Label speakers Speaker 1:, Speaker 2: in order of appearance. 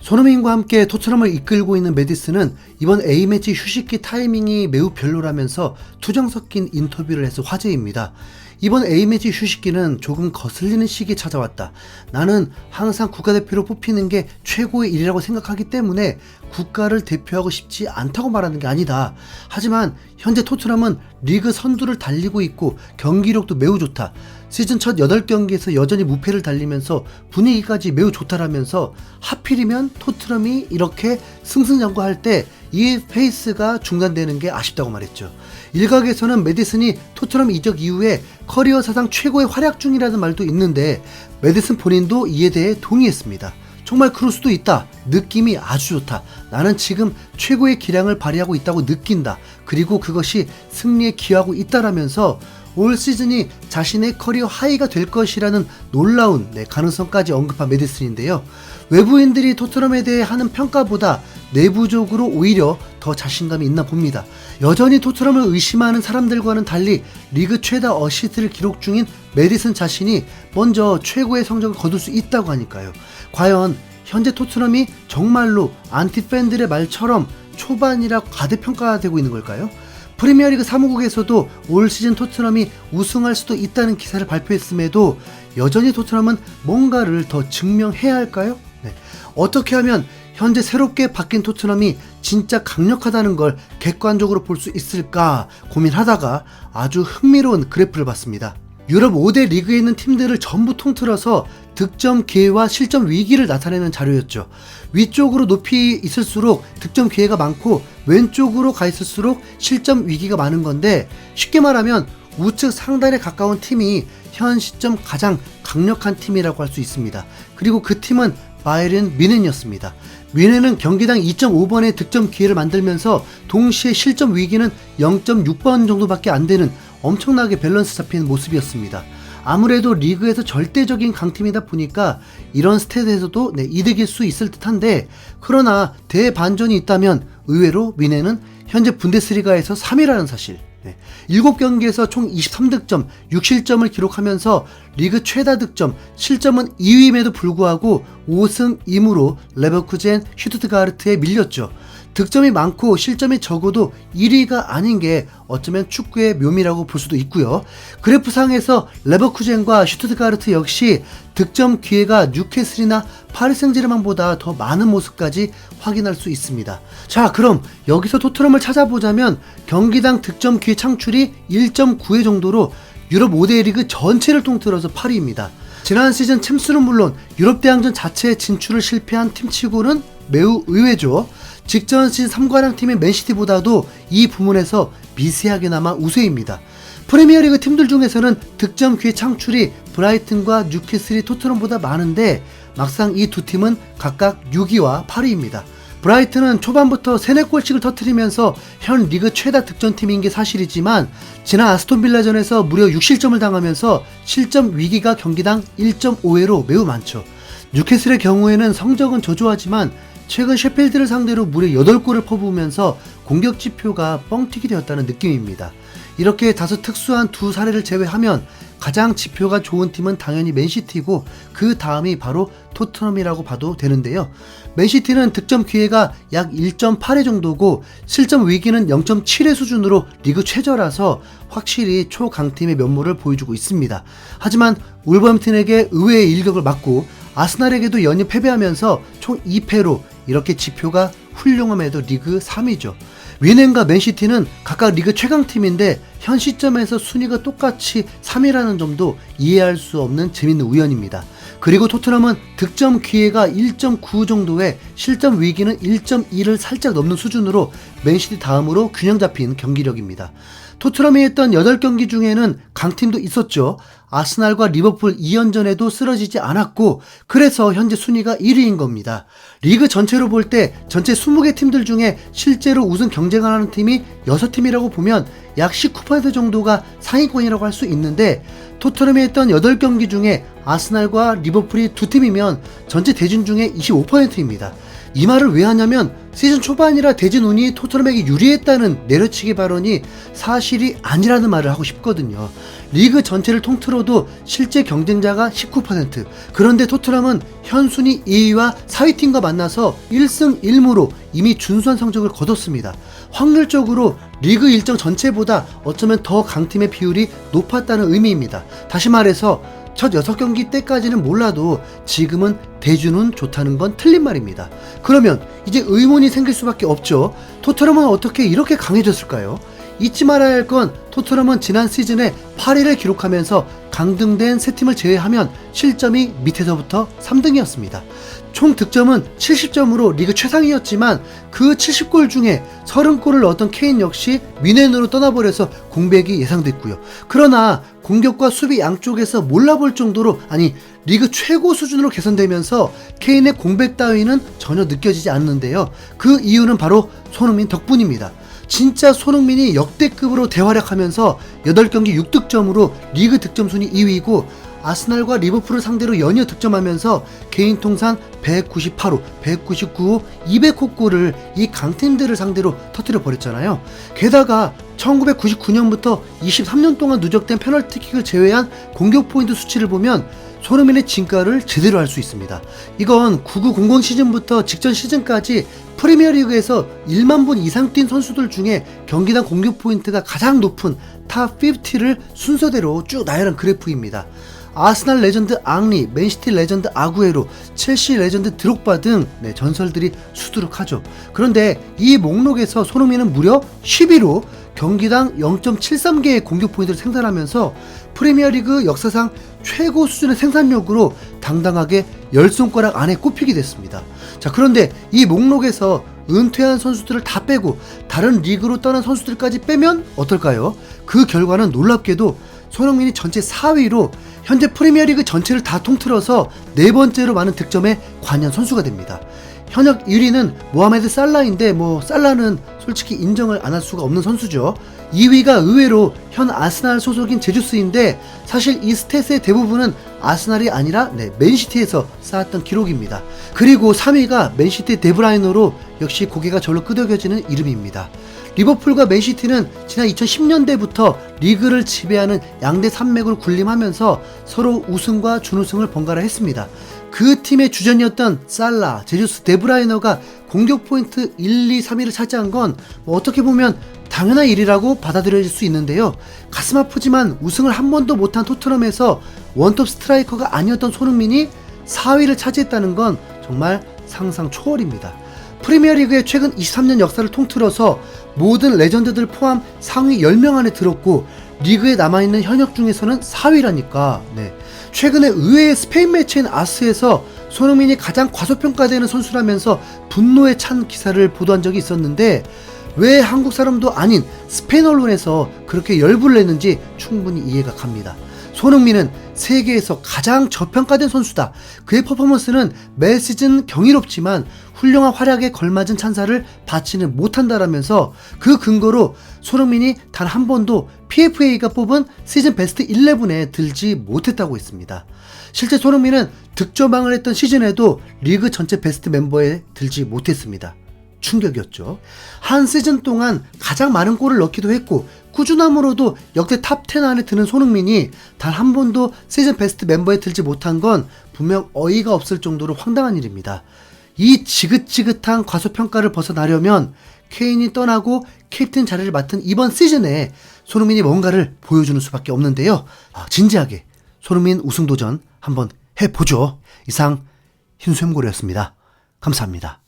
Speaker 1: 손흥민과 함께 토트넘을 이끌고 있는 메디슨은 이번 A매치 휴식기 타이밍이 매우 별로라면서 투정 섞인 인터뷰를 해서 화제입니다. 이번 A매치 휴식기는 조금 거슬리는 시기에 찾아왔다. 나는 항상 국가대표로 뽑히는 게 최고의 일이라고 생각하기 때문에 국가를 대표하고 싶지 않다고 말하는 게 아니다. 하지만 현재 토트넘은 리그 선두를 달리고 있고 경기력도 매우 좋다. 시즌 첫 8경기에서 여전히 무패를 달리면서 분위기까지 매우 좋다라면서 하필이면 토트넘이 이렇게 승승장구할 때 이 페이스가 중단되는 게 아쉽다고 말했죠. 일각에서는 메디슨이 토트넘 이적 이후에 커리어 사상 최고의 활약 중이라는 말도 있는데 메디슨 본인도 이에 대해 동의했습니다. 정말 그럴 수도 있다. 느낌이 아주 좋다. 나는 지금 최고의 기량을 발휘하고 있다고 느낀다. 그리고 그것이 승리에 기여하고 있다라면서 올 시즌이 자신의 커리어 하이가 될 것이라는 놀라운 가능성까지 언급한 메디슨인데요. 외부인들이 토트넘에 대해 하는 평가보다 내부적으로 오히려 더 자신감이 있나 봅니다. 여전히 토트넘을 의심하는 사람들과는 달리 리그 최다 어시스트를 기록 중인 메디슨 자신이 먼저 최고의 성적을 거둘 수 있다고 하니까요. 과연 현재 토트넘이 정말로 안티팬들의 말처럼 초반이라 과대평가되고 있는 걸까요? 프리미어리그 사무국에서도 올 시즌 토트넘이 우승할 수도 있다는 기사를 발표했음에도 여전히 토트넘은 뭔가를 더 증명해야 할까요? 어떻게 하면 현재 새롭게 바뀐 토트넘이 진짜 강력하다는 걸 객관적으로 볼 수 있을까 고민하다가 아주 흥미로운 그래프를 봤습니다. 유럽 5대 리그에 있는 팀들을 전부 통틀어서 득점 기회와 실점 위기를 나타내는 자료였죠. 위쪽으로 높이 있을수록 득점 기회가 많고 왼쪽으로 가 있을수록 실점 위기가 많은 건데, 쉽게 말하면 우측 상단에 가까운 팀이 현 시점 가장 강력한 팀이라고 할 수 있습니다. 그리고 그 팀은 바이에른 뮌헨이었습니다. 뮌헨은 경기당 2.5번의 득점 기회를 만들면서 동시에 실점 위기는 0.6번 정도밖에 안 되는 엄청나게 밸런스 잡히는 모습이었습니다. 아무래도 리그에서 절대적인 강팀이다 보니까 이런 스탯에서도 이득일 수 있을 듯한데, 그러나 대반전이 있다면 의외로 뮌헨은 현재 분데스리가에서 3위라는 사실. 7경기에서 총 23득점, 6실점을 기록하면서 리그 최다 득점, 실점은 2위임에도 불구하고 5승 2무로 레버쿠젠, 슈투트가르트에 밀렸죠. 득점이 많고 실점이 적어도 1위가 아닌 게 어쩌면 축구의 묘미라고 볼 수도 있고요. 그래프상에서 레버쿠젠과 슈투트가르트 역시 득점 기회가 뉴캐슬이나 파리 생제르맹보다 더 많은 모습까지 확인할 수 있습니다. 자, 그럼 여기서 토트넘을 찾아보자면 경기당 득점 기회 창출이 1.9회 정도로 유럽 5대 리그 전체를 통틀어서 8위입니다. 지난 시즌 챔스는 물론 유럽 대항전 자체에 진출을 실패한 팀치고는 매우 의외죠. 직전 시즌 3관왕 팀인 맨시티보다도 이 부문에서 미세하게나마 우세입니다. 프리미어리그 팀들 중에서는 득점 기회 창출이 브라이튼과 뉴캐슬이 토트넘보다 많은데 막상 이 두 팀은 각각 6위와 8위입니다. 브라이튼은 초반부터 3-4골씩을 터뜨리면서 현 리그 최다 득점팀인 게 사실이지만 지난 아스톤빌라전에서 무려 6실점을 당하면서 실점 위기가 경기당 1.5회로 매우 많죠. 뉴캐슬의 경우에는 성적은 저조하지만 최근 셰필드를 상대로 무려 8골을 퍼부으면서 공격 지표가 뻥튀기 되었다는 느낌입니다. 이렇게 다소 특수한 두 사례를 제외하면 가장 지표가 좋은 팀은 당연히 맨시티고 그 다음이 바로 토트넘이라고 봐도 되는데요. 맨시티는 득점 기회가 약 1.8회 정도고 실점 위기는 0.7회 수준으로 리그 최저라서 확실히 초강팀의 면모를 보여주고 있습니다. 하지만 울버햄튼에게 의외의 일격을 맞고 아스날에게도 연이 패배하면서 총 2패로 이렇게 지표가 훌륭함에도 리그 3위죠. 뮌헨과 맨시티는 각각 리그 최강팀인데 현 시점에서 순위가 똑같이 3위라는 점도 이해할 수 없는 재밌는 우연입니다. 그리고 토트넘은 득점 기회가 1.9 정도에 실점 위기는 1.2를 살짝 넘는 수준으로 맨시티 다음으로 균형 잡힌 경기력입니다. 토트넘이 했던 8경기 중에는 강팀도 있었죠. 아스날과 리버풀 2연전에도 쓰러지지 않았고 그래서 현재 순위가 1위인 겁니다. 리그 전체로 볼 때 전체 20개 팀들 중에 실제로 우승 경쟁을 하는 팀이 6팀이라고 보면 약 19% 정도가 상위권이라고 할 수 있는데, 토트넘이 했던 8경기 중에 아스날과 리버풀이 2팀이면 전체 대진 중에 25%입니다. 이 말을 왜 하냐면 시즌 초반이라 대진운이 토트넘에게 유리했다는 내려치기 발언이 사실이 아니라는 말을 하고 싶거든요. 리그 전체를 통틀어도 실제 경쟁자가 19%, 그런데 토트넘은 현순위 2위와 4위 팀과 만나서 1승 1무로 이미 준수한 성적을 거뒀습니다. 확률적으로 리그 일정 전체보다 어쩌면 더 강팀의 비율이 높았다는 의미입니다. 다시 말해서 첫 6경기 때까지는 몰라도 지금은 대준은 좋다는 건 틀린 말입니다. 그러면 이제 의문이 생길 수밖에 없죠. 토트넘은 어떻게 이렇게 강해졌을까요? 잊지 말아야 할 건 토트넘은 지난 시즌에 8위를 기록하면서 강등된 세 팀을 제외하면 실점이 밑에서부터 3등이었습니다. 총 득점은 70점으로 리그 최상이었지만 그 70골 중에 30골을 넣었던 케인 역시 미넨으로 떠나버려서 공백이 예상됐고요. 그러나 공격과 수비 양쪽에서 몰라볼 정도로, 아니 리그 최고 수준으로 개선되면서 케인의 공백 따위는 전혀 느껴지지 않는데요. 그 이유는 바로 손흥민 덕분입니다. 진짜 손흥민이 역대급으로 대활약하면서 8경기 6득점으로 리그 득점 순위 2위고 아스날과 리버풀을 상대로 연이어 득점하면서 개인 통산 198호, 199호, 200호 골을 이 강팀들을 상대로 터뜨려 버렸잖아요. 게다가 1999년부터 23년 동안 누적된 페널티킥을 제외한 공격 포인트 수치를 보면 손흥민의 진가를 제대로 알 수 있습니다. 이건 9900 시즌부터 직전 시즌까지 프리미어리그에서 1만 번 이상 뛴 선수들 중에 경기당 공격 포인트가 가장 높은 탑 50를 순서대로 쭉 나열한 그래프입니다. 아스날 레전드 앙리, 맨시티 레전드 아구에로, 첼시 레전드 드록바 등 전설들이 수두룩하죠. 그런데 이 목록에서 손흥민은 무려 10위로 경기당 0.73개의 공격 포인트를 생산하면서 프리미어리그 역사상 최고 수준의 생산력으로 당당하게 10손가락 안에 꼽히게 됐습니다. 자, 그런데 이 목록에서 은퇴한 선수들을 다 빼고 다른 리그로 떠난 선수들까지 빼면 어떨까요? 그 결과는 놀랍게도 손흥민이 전체 4위로 현재 프리미어리그 전체를 다 통틀어서 4번째로 많은 득점에 관여한 선수가 됩니다. 현역 1위는 모하메드 살라인데 살라는 솔직히 인정을 안 할 수가 없는 선수죠. 2위가 의외로 현 아스날 소속인 제주스인데 사실 이 스탯의 대부분은 아스날이 아니라 맨시티에서 쌓았던 기록입니다. 그리고 3위가 맨시티 데브라이너로 역시 고개가 절로 끄덕여지는 이름입니다. 리버풀과 맨시티는 지난 2010년대부터 리그를 지배하는 양대 산맥을 군림하면서 서로 우승과 준우승을 번갈아 했습니다. 그 팀의 주전이었던 살라, 제주스, 데브라이너가 공격 포인트 1, 2, 3위를 차지한 건 어떻게 보면 당연한 일이라고 받아들여질 수 있는데요. 가슴 아프지만 우승을 한 번도 못한 토트넘에서 원톱 스트라이커가 아니었던 손흥민이 4위를 차지했다는 건 정말 상상 초월입니다. 프리미어리그의 최근 23년 역사를 통틀어서 모든 레전드들 포함 상위 10명 안에 들었고 리그에 남아있는 현역 중에서는 4위라니까. 최근에 의외의 스페인 매체인 아스에서 손흥민이 가장 과소평가되는 선수라면서 분노에 찬 기사를 보도한 적이 있었는데 왜 한국 사람도 아닌 스페인 언론에서 그렇게 열불을 냈는지 충분히 이해가 갑니다. 손흥민은 세계에서 가장 저평가된 선수다. 그의 퍼포먼스는 매 시즌 경이롭지만 훌륭한 활약에 걸맞은 찬사를 받지는 못한다라면서 그 근거로 손흥민이 단 한 번도 PFA가 뽑은 시즌 베스트 11에 들지 못했다고 했습니다. 실제 손흥민은 득점왕을 했던 시즌에도 리그 전체 베스트 멤버에 들지 못했습니다. 충격이었죠. 한 시즌 동안 가장 많은 골을 넣기도 했고 꾸준함으로도 역대 탑 10 안에 드는 손흥민이 단 한 번도 시즌 베스트 멤버에 들지 못한 건 분명 어이가 없을 정도로 황당한 일입니다. 이 지긋지긋한 과소평가를 벗어나려면 케인이 떠나고 캡틴 자리를 맡은 이번 시즌에 손흥민이 뭔가를 보여주는 수밖에 없는데요. 진지하게 손흥민 우승 도전 한번 해보죠. 이상 흰수염고래였습니다. 감사합니다.